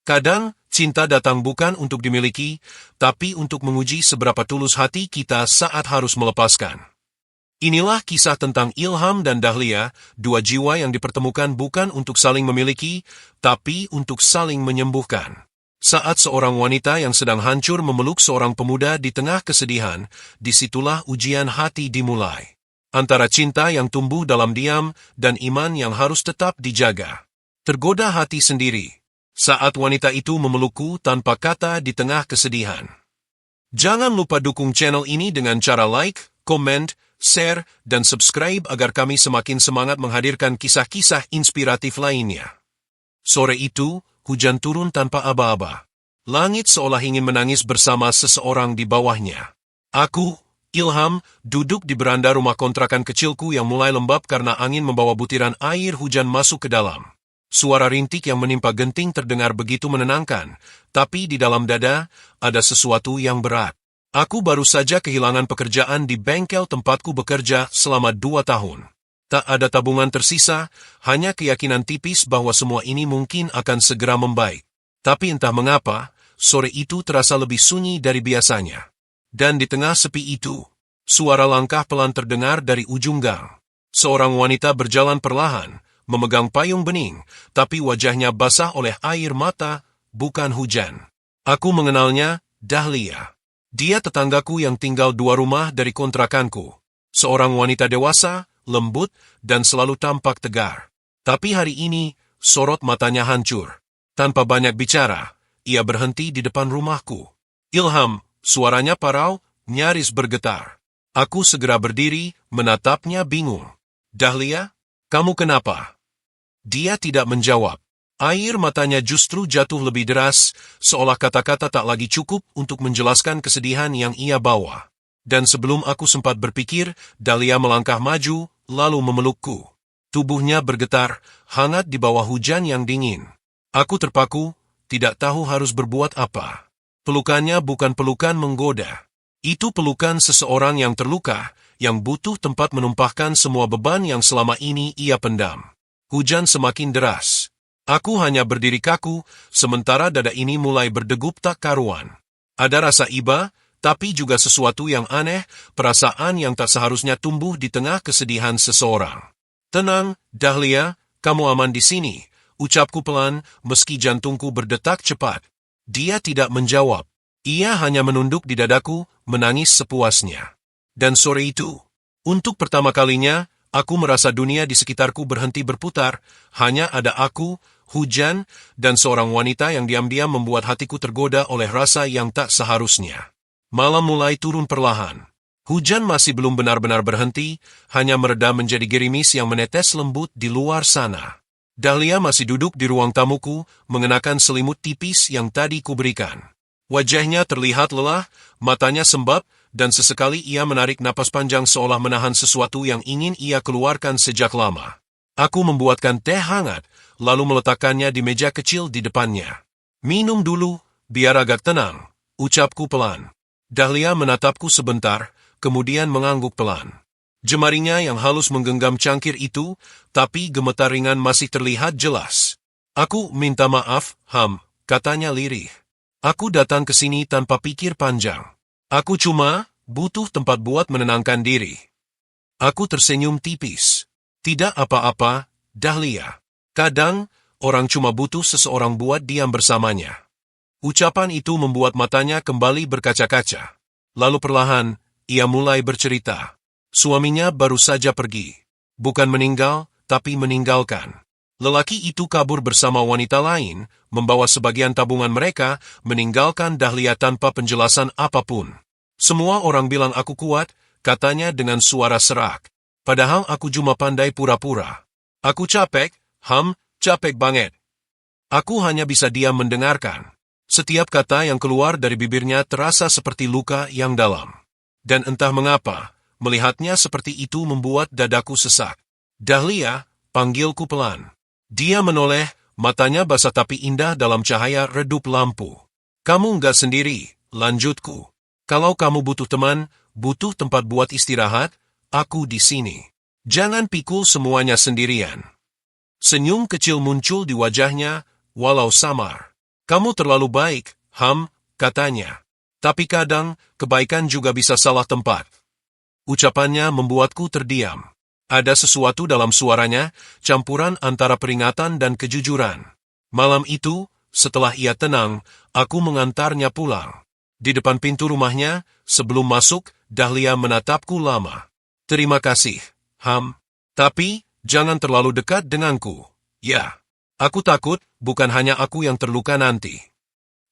Kadang, cinta datang bukan untuk dimiliki, tapi untuk menguji seberapa tulus hati kita saat harus melepaskan. Inilah kisah tentang Ilham dan Dahlia, dua jiwa yang dipertemukan bukan untuk saling memiliki, tapi untuk saling menyembuhkan. Saat seorang wanita yang sedang hancur memeluk seorang pemuda di tengah kesedihan, disitulah ujian hati dimulai. Antara cinta yang tumbuh dalam diam dan iman yang harus tetap dijaga. Tergoda hati sendiri. Saat wanita itu memelukku tanpa kata di tengah kesedihan. Jangan lupa dukung channel ini dengan cara like, komen, share, dan subscribe agar kami semakin semangat menghadirkan kisah-kisah inspiratif lainnya. Sore itu, hujan turun tanpa aba-aba. Langit seolah ingin menangis bersama seseorang di bawahnya. Aku, Ilham, duduk di beranda rumah kontrakan kecilku yang mulai lembab karena angin membawa butiran air hujan masuk ke dalam. Suara rintik yang menimpa genting terdengar begitu menenangkan, tapi di dalam dada, ada sesuatu yang berat. Aku baru saja kehilangan pekerjaan di bengkel tempatku bekerja selama 2 tahun. Tak ada tabungan tersisa, hanya keyakinan tipis bahwa semua ini mungkin akan segera membaik. Tapi entah mengapa, sore itu terasa lebih sunyi dari biasanya. Dan di tengah sepi itu, suara langkah pelan terdengar dari ujung gang. Seorang wanita berjalan perlahan, memegang payung bening, tapi wajahnya basah oleh air mata, bukan hujan. Aku mengenalnya, Dahlia. Dia tetanggaku yang tinggal 2 rumah dari kontrakanku. Seorang wanita dewasa, lembut, dan selalu tampak tegar. Tapi hari ini, sorot matanya hancur. Tanpa banyak bicara, ia berhenti di depan rumahku. Ilham, suaranya parau, nyaris bergetar. Aku segera berdiri, menatapnya bingung. Dahlia, kamu kenapa? Dia tidak menjawab. Air matanya justru jatuh lebih deras, seolah kata-kata tak lagi cukup untuk menjelaskan kesedihan yang ia bawa. Dan sebelum aku sempat berpikir, Dahlia melangkah maju, lalu memelukku. Tubuhnya bergetar, hangat di bawah hujan yang dingin. Aku terpaku, tidak tahu harus berbuat apa. Pelukannya bukan pelukan menggoda. Itu pelukan seseorang yang terluka, yang butuh tempat menumpahkan semua beban yang selama ini ia pendam. Hujan semakin deras. Aku hanya berdiri kaku, sementara dada ini mulai berdegup tak karuan. Ada rasa iba, tapi juga sesuatu yang aneh, perasaan yang tak seharusnya tumbuh di tengah kesedihan seseorang. Tenang, Dahlia, kamu aman di sini, ucapku pelan, meski jantungku berdetak cepat. Dia tidak menjawab. Ia hanya menunduk di dadaku, menangis sepuasnya. Dan sore itu, untuk pertama kalinya, aku merasa dunia di sekitarku berhenti berputar, hanya ada aku, hujan, dan seorang wanita yang diam-diam membuat hatiku tergoda oleh rasa yang tak seharusnya. Malam mulai turun perlahan. Hujan masih belum benar-benar berhenti, hanya mereda menjadi gerimis yang menetes lembut di luar sana. Dahlia masih duduk di ruang tamuku, mengenakan selimut tipis yang tadi kuberikan. Wajahnya terlihat lelah, matanya sembab, dan sesekali ia menarik napas panjang seolah menahan sesuatu yang ingin ia keluarkan sejak lama. Aku membuatkan teh hangat, lalu meletakkannya di meja kecil di depannya. Minum dulu, biar agak tenang, ucapku pelan. Dahlia menatapku sebentar, kemudian mengangguk pelan. Jemarinya yang halus menggenggam cangkir itu, tapi gemetar ringan masih terlihat jelas. Aku minta maaf, Ham, katanya lirih. Aku datang ke sini tanpa pikir panjang. Aku cuma butuh tempat buat menenangkan diri. Aku tersenyum tipis. Tidak apa-apa, Dahlia. Kadang, orang cuma butuh seseorang buat diam bersamanya. Ucapan itu membuat matanya kembali berkaca-kaca. Lalu perlahan, ia mulai bercerita. Suaminya baru saja pergi. Bukan meninggal, tapi meninggalkan. Lelaki itu kabur bersama wanita lain, membawa sebagian tabungan mereka, meninggalkan Dahlia tanpa penjelasan apapun. Semua orang bilang aku kuat, katanya dengan suara serak. Padahal aku cuma pandai pura-pura. Aku capek, Ham, capek banget. Aku hanya bisa diam mendengarkan. Setiap kata yang keluar dari bibirnya terasa seperti luka yang dalam. Dan entah mengapa, melihatnya seperti itu membuat dadaku sesak. Dahlia, panggilku pelan. Dia menoleh, matanya basah tapi indah dalam cahaya redup lampu. Kamu enggak sendiri, lanjutku. Kalau kamu butuh teman, butuh tempat buat istirahat, aku di sini. Jangan pikul semuanya sendirian. Senyum kecil muncul di wajahnya, walau samar. Kamu terlalu baik, katanya. Tapi kadang, kebaikan juga bisa salah tempat. Ucapannya membuatku terdiam. Ada sesuatu dalam suaranya, campuran antara peringatan dan kejujuran. Malam itu, setelah ia tenang, aku mengantarnya pulang. Di depan pintu rumahnya, sebelum masuk, Dahlia menatapku lama. Terima kasih, Tapi, jangan terlalu dekat denganku. Ya. Aku takut, bukan hanya aku yang terluka nanti.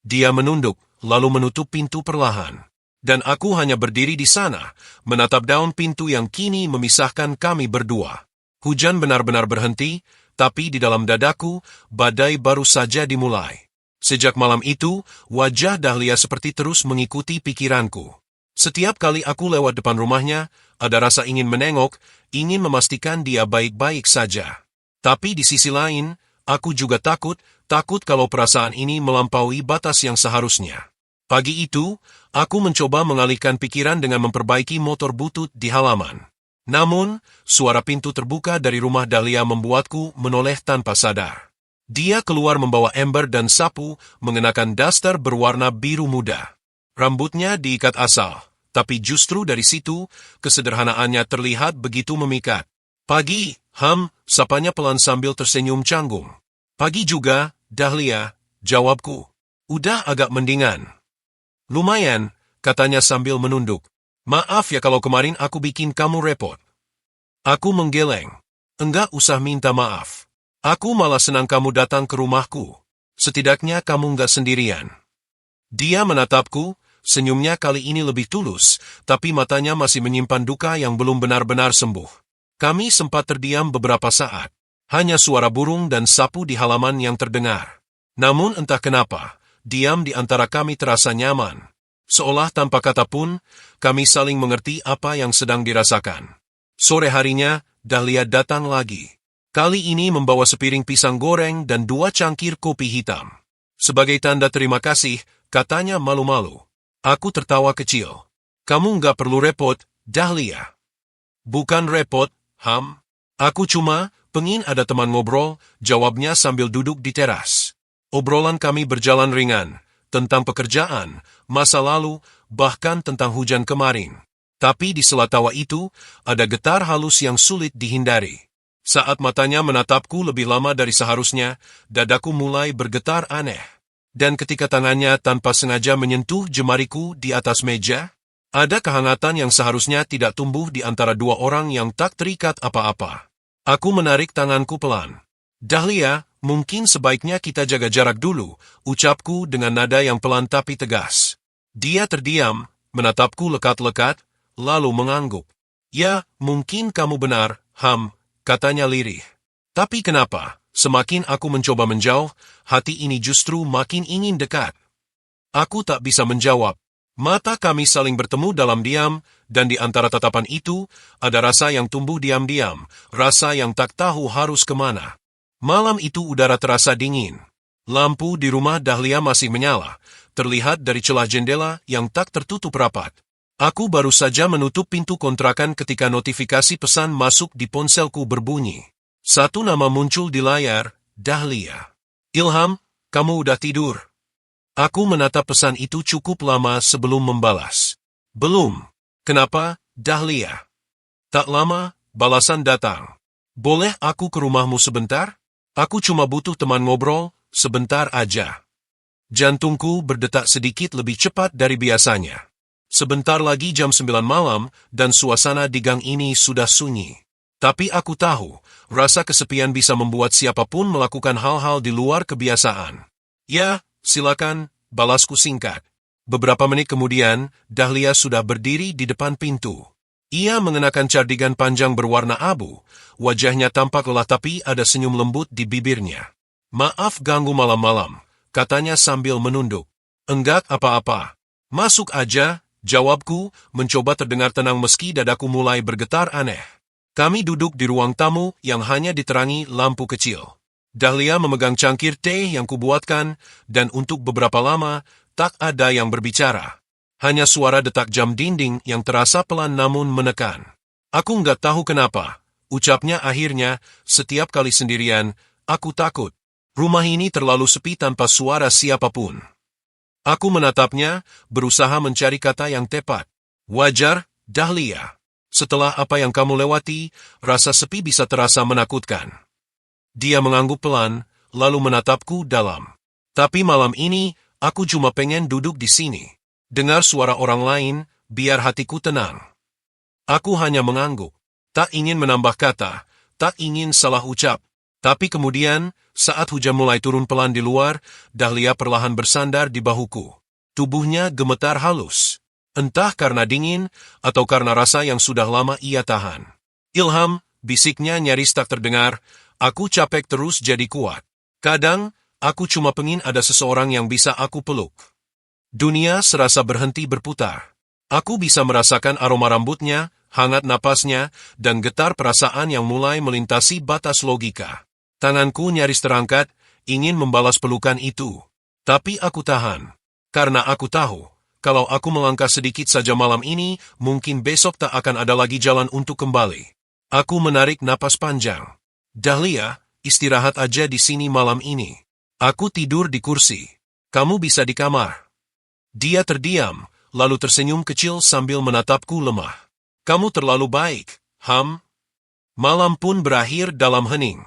Dia menunduk, lalu menutup pintu perlahan. Dan aku hanya berdiri di sana, menatap daun pintu yang kini memisahkan kami berdua. Hujan benar-benar berhenti, tapi di dalam dadaku, badai baru saja dimulai. Sejak malam itu, wajah Dahlia seperti terus mengikuti pikiranku. Setiap kali aku lewat depan rumahnya, ada rasa ingin menengok, ingin memastikan dia baik-baik saja. Tapi di sisi lain, aku juga takut kalau perasaan ini melampaui batas yang seharusnya. Pagi itu, aku mencoba mengalihkan pikiran dengan memperbaiki motor butut di halaman. Namun, suara pintu terbuka dari rumah Dahlia membuatku menoleh tanpa sadar. Dia keluar membawa ember dan sapu, mengenakan daster berwarna biru muda. Rambutnya diikat asal, tapi justru dari situ, kesederhanaannya terlihat begitu memikat. Pagi, sapanya pelan sambil tersenyum canggung. Pagi juga, Dahlia, jawabku. Udah agak mendingan. Lumayan, katanya sambil menunduk. Maaf ya kalau kemarin aku bikin kamu repot. Aku menggeleng. Enggak usah minta maaf. Aku malah senang kamu datang ke rumahku. Setidaknya kamu enggak sendirian. Dia menatapku, senyumnya kali ini lebih tulus, tapi matanya masih menyimpan duka yang belum benar-benar sembuh. Kami sempat terdiam beberapa saat. Hanya suara burung dan sapu di halaman yang terdengar. Namun entah kenapa, diam di antara kami terasa nyaman. Seolah tanpa kata pun, kami saling mengerti apa yang sedang dirasakan. Sore harinya, Dahlia datang lagi. Kali ini membawa sepiring pisang goreng dan 2 cangkir kopi hitam. Sebagai tanda terima kasih, katanya malu-malu. Aku tertawa kecil. Kamu nggak perlu repot, Dahlia. Bukan repot, Aku cuma pengin ada teman ngobrol, jawabnya sambil duduk di teras. Obrolan kami berjalan ringan, tentang pekerjaan, masa lalu, bahkan tentang hujan kemarin. Tapi di sela tawa itu, ada getar halus yang sulit dihindari. Saat matanya menatapku lebih lama dari seharusnya, dadaku mulai bergetar aneh. Dan ketika tangannya tanpa sengaja menyentuh jemariku di atas meja, ada kehangatan yang seharusnya tidak tumbuh di antara 2 orang yang tak terikat apa-apa. Aku menarik tanganku pelan. Dahlia, mungkin sebaiknya kita jaga jarak dulu, ucapku dengan nada yang pelan tapi tegas. Dia terdiam, menatapku lekat-lekat, lalu mengangguk. Ya, mungkin kamu benar, katanya lirih. Tapi kenapa, semakin aku mencoba menjauh, hati ini justru makin ingin dekat. Aku tak bisa menjawab. Mata kami saling bertemu dalam diam, dan di antara tatapan itu, ada rasa yang tumbuh diam-diam, rasa yang tak tahu harus kemana. Malam itu udara terasa dingin. Lampu di rumah Dahlia masih menyala, terlihat dari celah jendela yang tak tertutup rapat. Aku baru saja menutup pintu kontrakan ketika notifikasi pesan masuk di ponselku berbunyi. 1 nama muncul di layar, Dahlia. Ilham, kamu udah tidur? Aku menatap pesan itu cukup lama sebelum membalas. Belum. Kenapa, Dahlia? Tak lama, balasan datang. Boleh aku ke rumahmu sebentar? Aku cuma butuh teman ngobrol, sebentar aja. Jantungku berdetak sedikit lebih cepat dari biasanya. Sebentar lagi jam 9 malam, dan suasana di gang ini sudah sunyi. Tapi aku tahu, rasa kesepian bisa membuat siapapun melakukan hal-hal di luar kebiasaan. Ya, silakan, balasku singkat. Beberapa menit kemudian, Dahlia sudah berdiri di depan pintu. Ia mengenakan cardigan panjang berwarna abu, wajahnya tampak lelah tapi ada senyum lembut di bibirnya. Maaf ganggu malam-malam, katanya sambil menunduk. Enggak apa-apa. Masuk aja, jawabku, mencoba terdengar tenang meski dadaku mulai bergetar aneh. Kami duduk di ruang tamu yang hanya diterangi lampu kecil. Dahlia memegang cangkir teh yang kubuatkan, dan untuk beberapa lama, tak ada yang berbicara. Hanya suara detak jam dinding yang terasa pelan namun menekan. Aku nggak tahu kenapa, ucapnya akhirnya, setiap kali sendirian, aku takut. Rumah ini terlalu sepi tanpa suara siapapun. Aku menatapnya, berusaha mencari kata yang tepat. Wajar, Dahlia. Setelah apa yang kamu lewati, rasa sepi bisa terasa menakutkan. Dia mengangguk pelan, lalu menatapku dalam. Tapi malam ini, aku cuma pengen duduk di sini. Dengar suara orang lain, biar hatiku tenang. Aku hanya mengangguk. Tak ingin menambah kata, tak ingin salah ucap. Tapi kemudian, saat hujan mulai turun pelan di luar, Dahlia perlahan bersandar di bahuku. Tubuhnya gemetar halus. Entah karena dingin, atau karena rasa yang sudah lama ia tahan. Ilham, bisiknya nyaris tak terdengar, aku capek terus jadi kuat. Kadang, aku cuma pengen ada seseorang yang bisa aku peluk. Dunia serasa berhenti berputar. Aku bisa merasakan aroma rambutnya, hangat napasnya, dan getar perasaan yang mulai melintasi batas logika. Tanganku nyaris terangkat, ingin membalas pelukan itu. Tapi aku tahan. Karena aku tahu, kalau aku melangkah sedikit saja malam ini, mungkin besok tak akan ada lagi jalan untuk kembali. Aku menarik napas panjang. Dahlia, istirahat aja di sini malam ini. Aku tidur di kursi. Kamu bisa di kamar. Dia terdiam, lalu tersenyum kecil sambil menatapku lemah. Kamu terlalu baik, Ham. Malam pun berakhir dalam hening.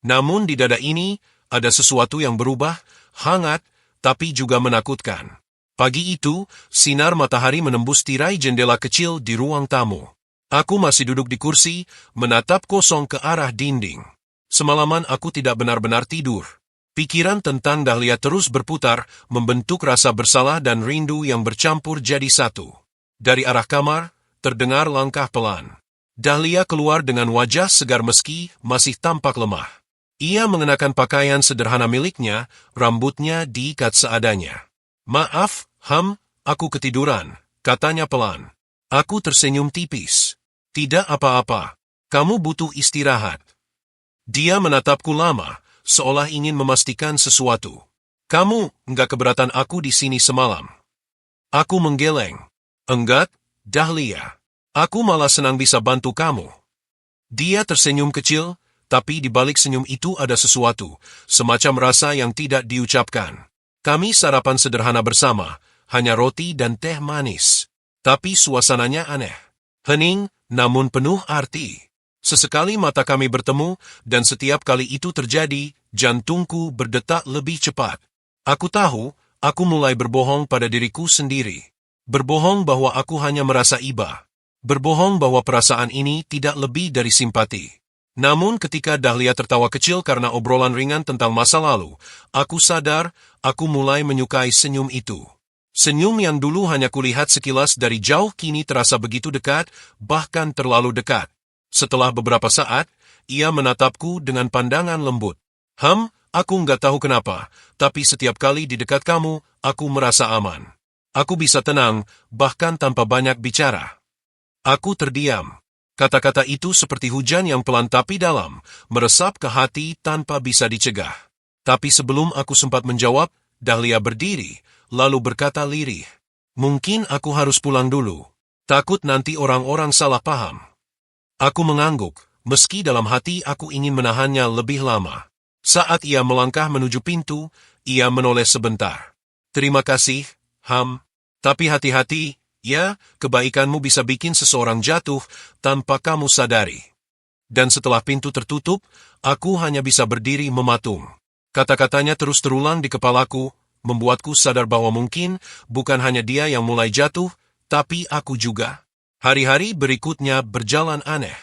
Namun di dada ini, ada sesuatu yang berubah, hangat, tapi juga menakutkan. Pagi itu, sinar matahari menembus tirai jendela kecil di ruang tamu. Aku masih duduk di kursi, menatap kosong ke arah dinding. Semalaman aku tidak benar-benar tidur. Pikiran tentang Dahlia terus berputar, membentuk rasa bersalah dan rindu yang bercampur jadi satu. Dari arah kamar, terdengar langkah pelan. Dahlia keluar dengan wajah segar meski masih tampak lemah. Ia mengenakan pakaian sederhana miliknya, rambutnya diikat seadanya. Maaf, Ham, aku ketiduran, katanya pelan. Aku tersenyum tipis. Tidak apa-apa, kamu butuh istirahat. Dia menatapku lama, seolah ingin memastikan sesuatu. Kamu enggak keberatan aku di sini semalam. Aku menggeleng. Enggak, Dahlia. Aku malah senang bisa bantu kamu. Dia tersenyum kecil, tapi di balik senyum itu ada sesuatu, semacam rasa yang tidak diucapkan. Kami sarapan sederhana bersama, hanya roti dan teh manis. Tapi suasananya aneh. Hening, namun penuh arti. Sesekali mata kami bertemu, dan setiap kali itu terjadi, jantungku berdetak lebih cepat. Aku tahu, aku mulai berbohong pada diriku sendiri. Berbohong bahwa aku hanya merasa iba. Berbohong bahwa perasaan ini tidak lebih dari simpati. Namun ketika Dahlia tertawa kecil karena obrolan ringan tentang masa lalu, aku sadar, aku mulai menyukai senyum itu. Senyum yang dulu hanya kulihat sekilas dari jauh kini terasa begitu dekat, bahkan terlalu dekat. Setelah beberapa saat, ia menatapku dengan pandangan lembut. Ham, aku nggak tahu kenapa, tapi setiap kali di dekat kamu, aku merasa aman. Aku bisa tenang, bahkan tanpa banyak bicara. Aku terdiam. Kata-kata itu seperti hujan yang pelan tapi dalam, meresap ke hati tanpa bisa dicegah. Tapi sebelum aku sempat menjawab, Dahlia berdiri, lalu berkata lirih. Mungkin aku harus pulang dulu. Takut nanti orang-orang salah paham. Aku mengangguk, meski dalam hati aku ingin menahannya lebih lama. Saat ia melangkah menuju pintu, ia menoleh sebentar. Terima kasih, Ham. Tapi hati-hati. Ya, kebaikanmu bisa bikin seseorang jatuh tanpa kamu sadari. Dan setelah pintu tertutup, aku hanya bisa berdiri mematung. Kata-katanya terus terulang di kepalaku, membuatku sadar bahwa mungkin bukan hanya dia yang mulai jatuh, tapi aku juga. Hari-hari berikutnya berjalan aneh.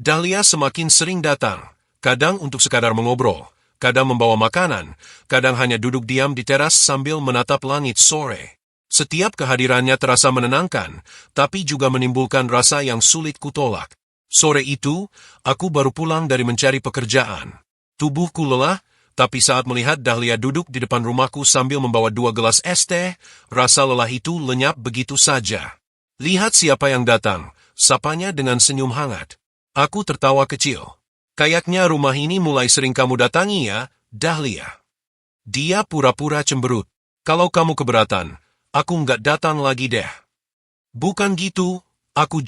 Dahlia semakin sering datang, kadang untuk sekadar mengobrol, kadang membawa makanan, kadang hanya duduk diam di teras sambil menatap langit sore. Setiap kehadirannya terasa menenangkan, tapi juga menimbulkan rasa yang sulit kutolak. Sore itu, aku baru pulang dari mencari pekerjaan. Tubuhku lelah, tapi saat melihat Dahlia duduk di depan rumahku sambil membawa 2 gelas es teh, rasa lelah itu lenyap begitu saja. Lihat siapa yang datang, sapanya dengan senyum hangat. Aku tertawa kecil. Kayaknya rumah ini mulai sering kamu datangi ya, Dahlia. Dia pura-pura cemberut. Kalau kamu keberatan, aku nggak datang lagi deh. Bukan gitu, aku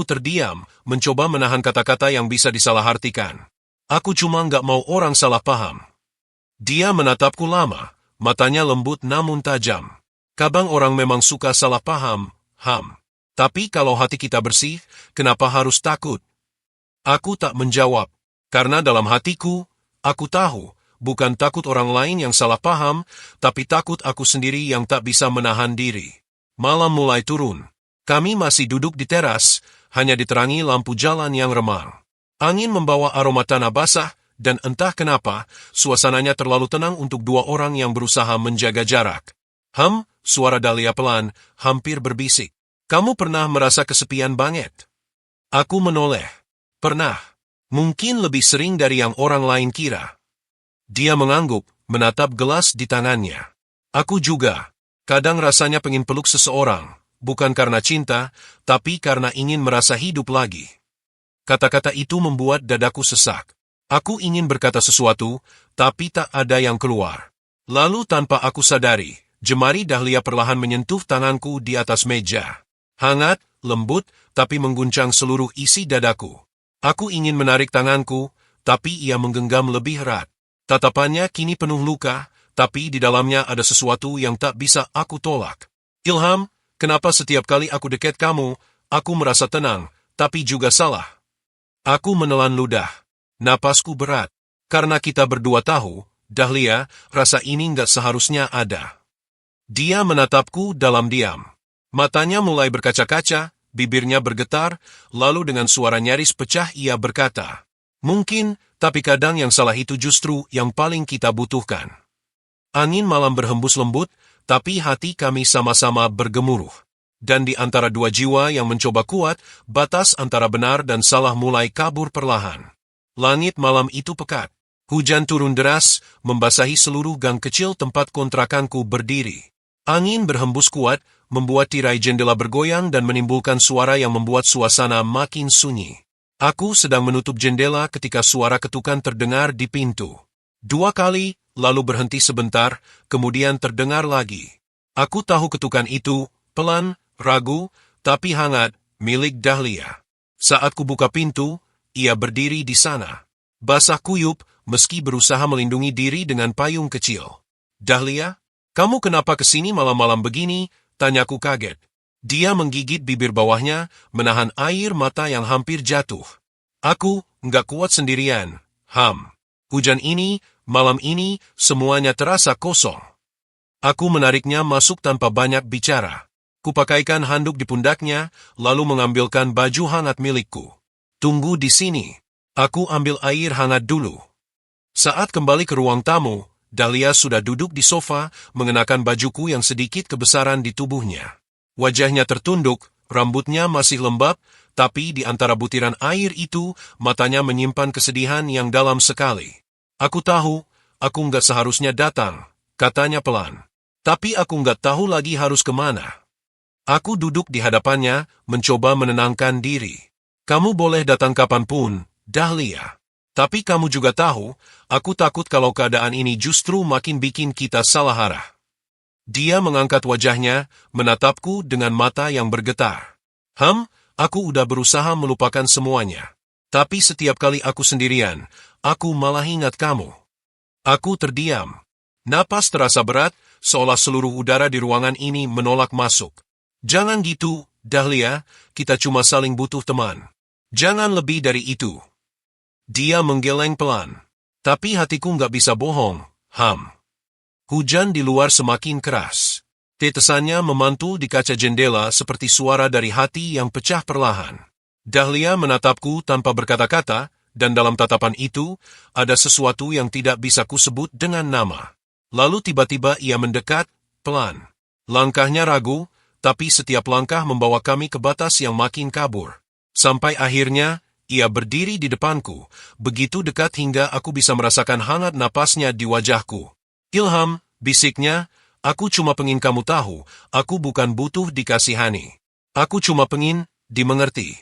terdiam, mencoba menahan kata-kata yang bisa disalahartikan. Aku cuma nggak mau orang salah paham. Dia menatapku lama, matanya lembut namun tajam. Kadang orang memang suka salah paham, Tapi kalau hati kita bersih, kenapa harus takut? Aku tak menjawab, karena dalam hatiku, aku tahu, bukan takut orang lain yang salah paham, tapi takut aku sendiri yang tak bisa menahan diri. Malam mulai turun. Kami masih duduk di teras, hanya diterangi lampu jalan yang remang. Angin membawa aroma tanah basah, dan entah kenapa, suasananya terlalu tenang untuk dua orang yang berusaha menjaga jarak. Suara Dahlia pelan, hampir berbisik. Kamu pernah merasa kesepian banget? Aku menoleh. Pernah. Mungkin lebih sering dari yang orang lain kira. Dia mengangguk, menatap gelas di tangannya. Aku juga. Kadang rasanya pengen peluk seseorang, bukan karena cinta, tapi karena ingin merasa hidup lagi. Kata-kata itu membuat dadaku sesak. Aku ingin berkata sesuatu, tapi tak ada yang keluar. Lalu tanpa aku sadari, jemari Dahlia perlahan menyentuh tanganku di atas meja. Hangat, lembut, tapi mengguncang seluruh isi dadaku. Aku ingin menarik tanganku, tapi ia menggenggam lebih erat. Tatapannya kini penuh luka, tapi di dalamnya ada sesuatu yang tak bisa aku tolak. Ilham, kenapa setiap kali aku dekat kamu, aku merasa tenang, tapi juga salah? Aku menelan ludah. Napasku berat. Karena kita berdua tahu, Dahlia, rasa ini nggak seharusnya ada. Dia menatapku dalam diam. Matanya mulai berkaca-kaca, bibirnya bergetar, lalu dengan suara nyaris pecah ia berkata, "Mungkin, tapi kadang yang salah itu justru yang paling kita butuhkan." Angin malam berhembus lembut, tapi hati kami sama-sama bergemuruh. Dan di antara dua jiwa yang mencoba kuat, batas antara benar dan salah mulai kabur perlahan. Langit malam itu pekat. Hujan turun deras, membasahi seluruh gang kecil tempat kontrakanku berdiri. Angin berhembus kuat, membuat tirai jendela bergoyang dan menimbulkan suara yang membuat suasana makin sunyi. Aku sedang menutup jendela ketika suara ketukan terdengar di pintu. 2 kali, lalu berhenti sebentar, kemudian terdengar lagi. Aku tahu ketukan itu, pelan, ragu, tapi hangat, milik Dahlia. Saat ku buka pintu, ia berdiri di sana. Basah kuyup, meski berusaha melindungi diri dengan payung kecil. "Dahlia, kamu kenapa kesini malam-malam begini?" tanyaku kaget. Dia menggigit bibir bawahnya, menahan air mata yang hampir jatuh. "Aku nggak kuat sendirian, Hujan ini, malam ini, semuanya terasa kosong." Aku menariknya masuk tanpa banyak bicara. Kupakaikan handuk di pundaknya, lalu mengambilkan baju hangat milikku. "Tunggu di sini. Aku ambil air hangat dulu." Saat kembali ke ruang tamu, Dahlia sudah duduk di sofa, mengenakan bajuku yang sedikit kebesaran di tubuhnya. Wajahnya tertunduk, rambutnya masih lembab, tapi di antara butiran air itu, matanya menyimpan kesedihan yang dalam sekali. "Aku tahu, aku nggak seharusnya datang," katanya pelan. "Tapi aku nggak tahu lagi harus kemana." Aku duduk di hadapannya, mencoba menenangkan diri. "Kamu boleh datang kapanpun, Dahlia. Tapi kamu juga tahu, aku takut kalau keadaan ini justru makin bikin kita salah arah." Dia mengangkat wajahnya, menatapku dengan mata yang bergetar. Aku udah berusaha melupakan semuanya. Tapi setiap kali aku sendirian, aku malah ingat kamu." Aku terdiam. Napas terasa berat, seolah seluruh udara di ruangan ini menolak masuk. "Jangan gitu, Dahlia, kita cuma saling butuh teman. Jangan lebih dari itu." Dia menggeleng pelan. Tapi hatiku nggak bisa bohong, Hujan di luar semakin keras. Tetesannya memantul di kaca jendela seperti suara dari hati yang pecah perlahan. Dahlia menatapku tanpa berkata-kata, dan dalam tatapan itu, ada sesuatu yang tidak bisa kusebut dengan nama. Lalu tiba-tiba ia mendekat, pelan. Langkahnya ragu, tapi setiap langkah membawa kami ke batas yang makin kabur. Sampai akhirnya, ia berdiri di depanku, begitu dekat hingga aku bisa merasakan hangat napasnya di wajahku. "Ilham," bisiknya, "aku cuma pengen kamu tahu, aku bukan butuh dikasihani. Aku cuma pengen dimengerti."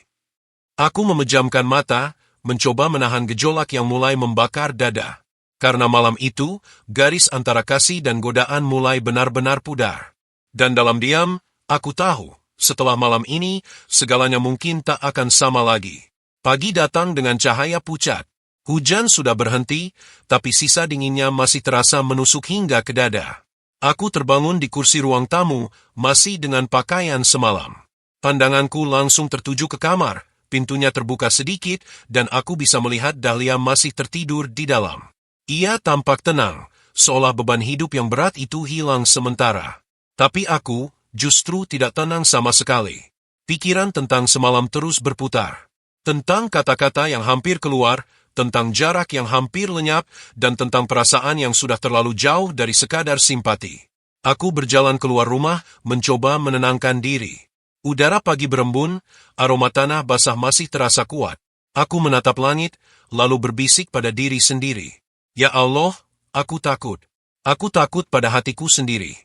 Aku memejamkan mata, mencoba menahan gejolak yang mulai membakar dada. Karena malam itu, garis antara kasih dan godaan mulai benar-benar pudar. Dan dalam diam, aku tahu, setelah malam ini, segalanya mungkin tak akan sama lagi. Pagi datang dengan cahaya pucat. Hujan sudah berhenti, tapi sisa dinginnya masih terasa menusuk hingga ke dada. Aku terbangun di kursi ruang tamu, masih dengan pakaian semalam. Pandanganku langsung tertuju ke kamar, pintunya terbuka sedikit, dan aku bisa melihat Dahlia masih tertidur di dalam. Ia tampak tenang, seolah beban hidup yang berat itu hilang sementara. Tapi aku justru tidak tenang sama sekali. Pikiran tentang semalam terus berputar. Tentang kata-kata yang hampir keluar, tentang jarak yang hampir lenyap, dan tentang perasaan yang sudah terlalu jauh dari sekadar simpati. Aku berjalan keluar rumah, mencoba menenangkan diri. Udara pagi berembun, aroma tanah basah masih terasa kuat. Aku menatap langit, lalu berbisik pada diri sendiri. Ya Allah, aku takut. Aku takut pada hatiku sendiri.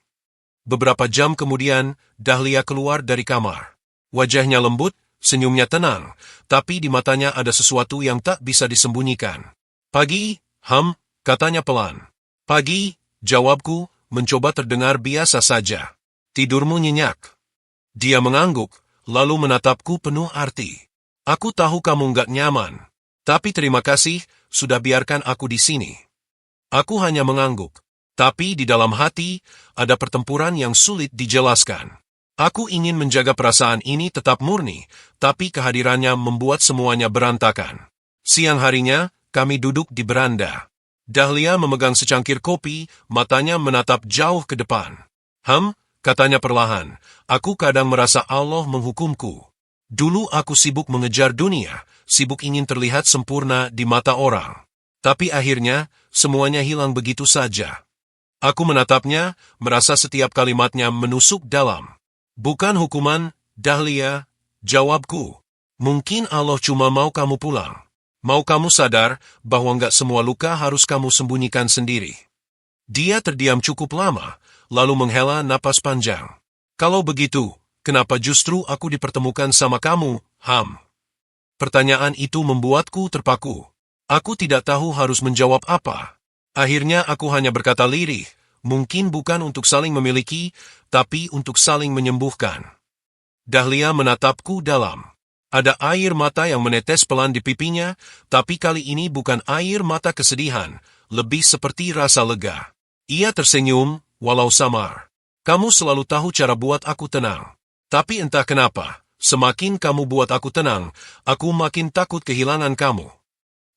Beberapa jam kemudian, Dahlia keluar dari kamar. Wajahnya lembut, senyumnya tenang, tapi di matanya ada sesuatu yang tak bisa disembunyikan. Pagi, katanya pelan. Pagi, jawabku, mencoba terdengar biasa saja. Tidurmu nyenyak. Dia mengangguk, lalu menatapku penuh arti. Aku tahu kamu nggak nyaman. Tapi terima kasih, sudah biarkan aku di sini. Aku hanya mengangguk. Tapi di dalam hati, ada pertempuran yang sulit dijelaskan. Aku ingin menjaga perasaan ini tetap murni, tapi kehadirannya membuat semuanya berantakan. Siang harinya, kami duduk di beranda. Dahlia memegang secangkir kopi, matanya menatap jauh ke depan. Katanya perlahan, aku kadang merasa Allah menghukumku. Dulu aku sibuk mengejar dunia, sibuk ingin terlihat sempurna di mata orang. Tapi akhirnya, semuanya hilang begitu saja. Aku menatapnya, merasa setiap kalimatnya menusuk dalam. Bukan hukuman, Dahlia, jawabku. Mungkin Allah cuma mau kamu pulang. Mau kamu sadar bahwa nggak semua luka harus kamu sembunyikan sendiri. Dia terdiam cukup lama, lalu menghela napas panjang. Kalau begitu, kenapa justru aku dipertemukan sama kamu, Pertanyaan itu membuatku terpaku. Aku tidak tahu harus menjawab apa. Akhirnya aku hanya berkata lirih, mungkin bukan untuk saling memiliki, tapi untuk saling menyembuhkan. Dahlia menatapku dalam. Ada air mata yang menetes pelan di pipinya, tapi kali ini bukan air mata kesedihan, lebih seperti rasa lega. Ia tersenyum, walau samar. Kamu selalu tahu cara buat aku tenang. Tapi entah kenapa, semakin kamu buat aku tenang, aku makin takut kehilangan kamu.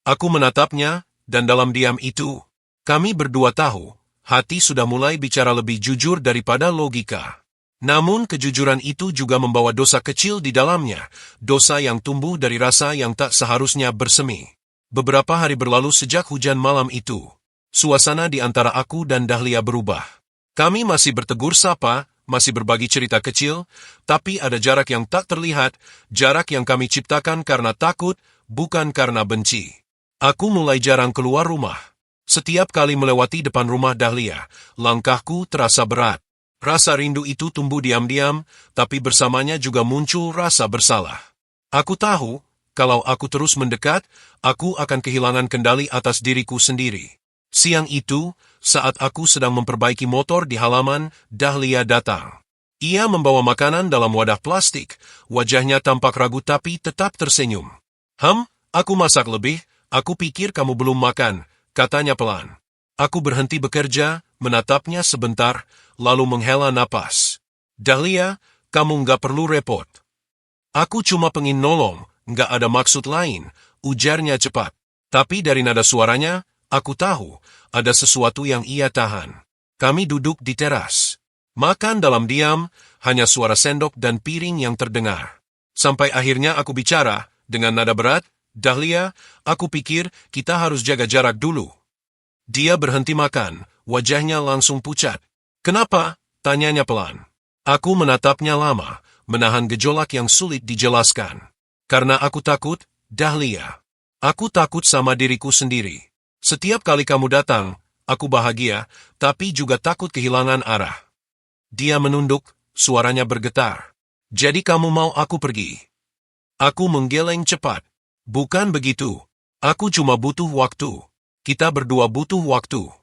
Aku menatapnya, dan dalam diam itu, kami berdua tahu, hati sudah mulai bicara lebih jujur daripada logika. Namun kejujuran itu juga membawa dosa kecil di dalamnya, dosa yang tumbuh dari rasa yang tak seharusnya bersemi. Beberapa hari berlalu sejak hujan malam itu. Suasana di antara aku dan Dahlia berubah. Kami masih bertegur sapa, masih berbagi cerita kecil, tapi ada jarak yang tak terlihat, jarak yang kami ciptakan karena takut, bukan karena benci. Aku mulai jarang keluar rumah. Setiap kali melewati depan rumah Dahlia, langkahku terasa berat. Rasa rindu itu tumbuh diam-diam, tapi bersamanya juga muncul rasa bersalah. Aku tahu, kalau aku terus mendekat, aku akan kehilangan kendali atas diriku sendiri. Siang itu, saat aku sedang memperbaiki motor di halaman, Dahlia datang. Ia membawa makanan dalam wadah plastik, wajahnya tampak ragu tapi tetap tersenyum. Aku masak lebih, aku pikir kamu belum makan, katanya pelan. Aku berhenti bekerja, menatapnya sebentar, lalu menghela napas. Dahlia, kamu nggak perlu repot. Aku cuma pengen nolong, nggak ada maksud lain, ujarnya cepat. Tapi dari nada suaranya, aku tahu, ada sesuatu yang ia tahan. Kami duduk di teras. Makan dalam diam, hanya suara sendok dan piring yang terdengar. Sampai akhirnya aku bicara, dengan nada berat, Dahlia, aku pikir kita harus jaga jarak dulu. Dia berhenti makan, wajahnya langsung pucat. Kenapa? Tanyanya pelan. Aku menatapnya lama, menahan gejolak yang sulit dijelaskan. Karena aku takut, Dahlia. Aku takut sama diriku sendiri. Setiap kali kamu datang, aku bahagia, tapi juga takut kehilangan arah. Dia menunduk, suaranya bergetar. Jadi kamu mau aku pergi? Aku menggeleng cepat. Bukan begitu. Aku cuma butuh waktu. Kita berdua butuh waktu.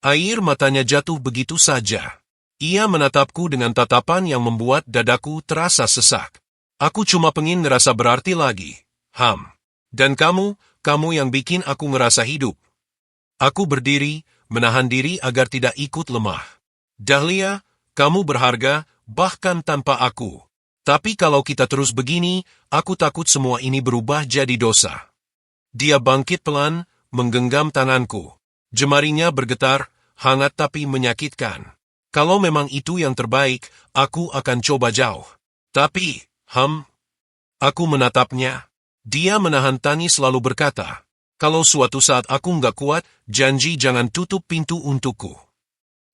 Air matanya jatuh begitu saja. Ia menatapku dengan tatapan yang membuat dadaku terasa sesak. Aku cuma pengen ngerasa berarti lagi. Dan kamu kamu yang bikin aku ngerasa hidup. Aku berdiri, menahan diri agar tidak ikut lemah. Dahlia, kamu berharga, bahkan tanpa aku. Tapi kalau kita terus begini, aku takut semua ini berubah jadi dosa. Dia bangkit pelan, menggenggam tanganku. Jemarinya bergetar, hangat tapi menyakitkan. Kalau memang itu yang terbaik, aku akan coba jauh. Tapi, aku menatapnya. Dia menahan tangis lalu berkata, kalau suatu saat aku nggak kuat, janji jangan tutup pintu untukku.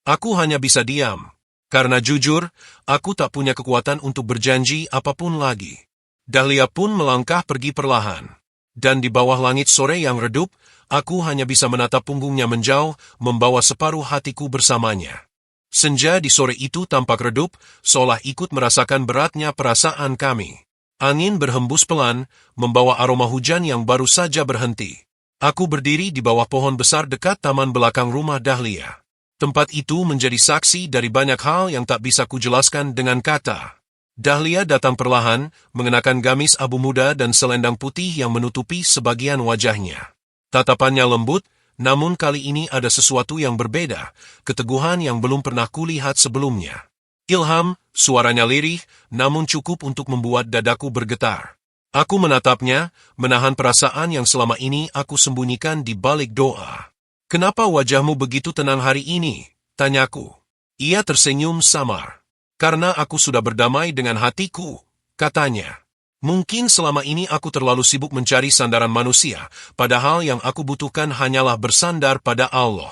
Aku hanya bisa diam. Karena jujur, aku tak punya kekuatan untuk berjanji apapun lagi. Dahlia pun melangkah pergi perlahan. Dan di bawah langit sore yang redup, aku hanya bisa menatap punggungnya menjauh, membawa separuh hatiku bersamanya. Senja di sore itu tampak redup, seolah ikut merasakan beratnya perasaan kami. Angin berhembus pelan, membawa aroma hujan yang baru saja berhenti. Aku berdiri di bawah pohon besar dekat taman belakang rumah Dahlia. Tempat itu menjadi saksi dari banyak hal yang tak bisa kujelaskan dengan kata. Dahlia datang perlahan, mengenakan gamis abu muda dan selendang putih yang menutupi sebagian wajahnya. Tatapannya lembut, namun kali ini ada sesuatu yang berbeda, keteguhan yang belum pernah kulihat sebelumnya. Ilham, suaranya lirih, namun cukup untuk membuat dadaku bergetar. Aku menatapnya, menahan perasaan yang selama ini aku sembunyikan di balik doa. Kenapa wajahmu begitu tenang hari ini? Tanyaku. Ia tersenyum samar. Karena aku sudah berdamai dengan hatiku, katanya. Mungkin selama ini aku terlalu sibuk mencari sandaran manusia, padahal yang aku butuhkan hanyalah bersandar pada Allah.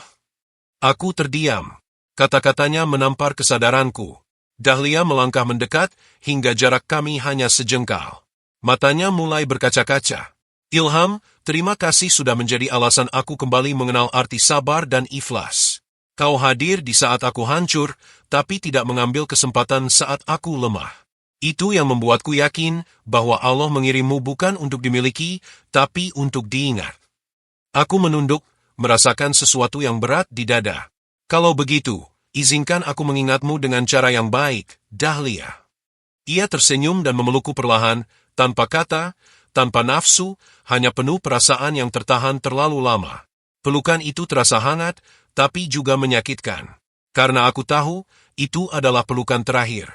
Aku terdiam. Kata-katanya menampar kesadaranku. Dahlia melangkah mendekat, hingga jarak kami hanya sejengkal. Matanya mulai berkaca-kaca. Ilham, terima kasih sudah menjadi alasan aku kembali mengenal arti sabar dan ikhlas. Kau hadir di saat aku hancur, tapi tidak mengambil kesempatan saat aku lemah. Itu yang membuatku yakin bahwa Allah mengirimmu bukan untuk dimiliki, tapi untuk diingat. Aku menunduk, merasakan sesuatu yang berat di dada. Kalau begitu, izinkan aku mengingatmu dengan cara yang baik, Dahlia. Ia tersenyum dan memelukku perlahan, tanpa kata, tanpa nafsu, hanya penuh perasaan yang tertahan terlalu lama. Pelukan itu terasa hangat, tapi juga menyakitkan. Karena aku tahu, itu adalah pelukan terakhir.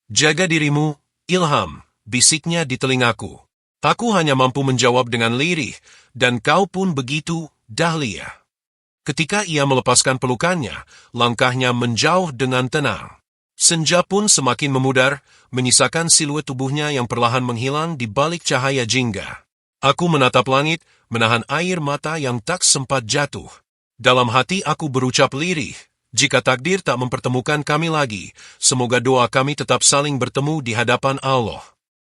Jaga dirimu, Ilham, bisiknya di telingaku. Aku hanya mampu menjawab dengan lirih, dan kau pun begitu, Dahlia. Ketika ia melepaskan pelukannya, langkahnya menjauh dengan tenang. Senja pun semakin memudar, menyisakan siluet tubuhnya yang perlahan menghilang di balik cahaya jingga. Aku menatap langit, menahan air mata yang tak sempat jatuh. Dalam hati aku berucap lirih, jika takdir tak mempertemukan kami lagi, semoga doa kami tetap saling bertemu di hadapan Allah.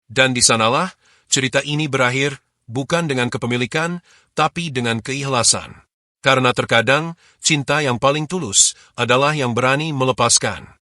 Dan di sanalah, cerita ini berakhir, bukan dengan kepemilikan, tapi dengan keikhlasan. Karena terkadang, cinta yang paling tulus adalah yang berani melepaskan.